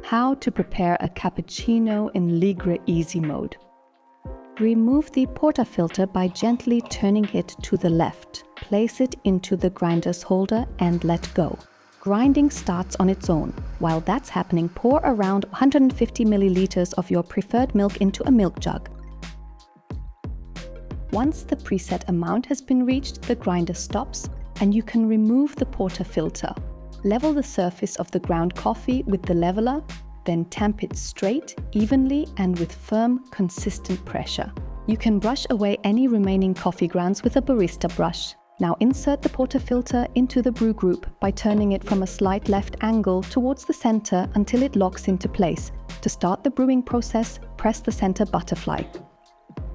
How to prepare a cappuccino in LIGRE easy mode. Remove the portafilter by gently turning it to the left. Place it into the grinder's holder and let go. Grinding starts on its own. While that's happening, pour around 150 milliliters of your preferred milk into a milk jug. Once the preset amount has been reached, the grinder stops and you can remove the portafilter. Level the surface of the ground coffee with the leveler, then tamp it straight, evenly and with firm, consistent pressure. You can brush away any remaining coffee grounds with a barista brush. Now insert the portafilter into the brew group by turning it from a slight left angle towards the center until it locks into place. To start the brewing process, press the center butterfly.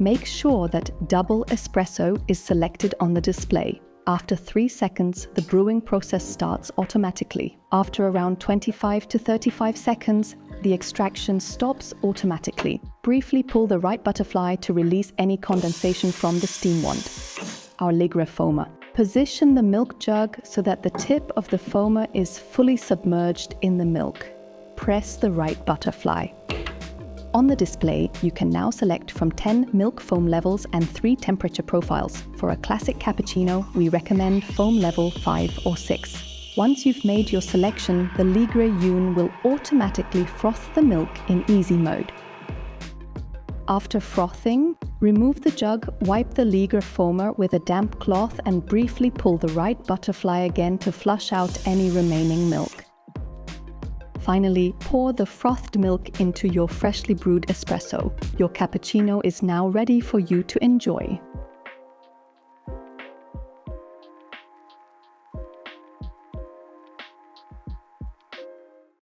Make sure that double espresso is selected on the display. After 3 seconds, the brewing process starts automatically. After around 25 to 35 seconds, the extraction stops automatically. Briefly pull the right butterfly to release any condensation from the steam wand. Our LIGRE foamer. Position the milk jug so that the tip of the foamer is fully submerged in the milk. Press the right butterfly. On the display, you can now select from 10 milk foam levels and 3 temperature profiles. For a classic cappuccino, we recommend foam level 5 or 6. Once you've made your selection, the LIGRE youn will automatically froth the milk in easy mode. After frothing, remove the jug, wipe the LIGRE foamer with a damp cloth and briefly pull the right butterfly again to flush out any remaining milk. Finally, pour the frothed milk into your freshly brewed espresso. Your cappuccino is now ready for you to enjoy.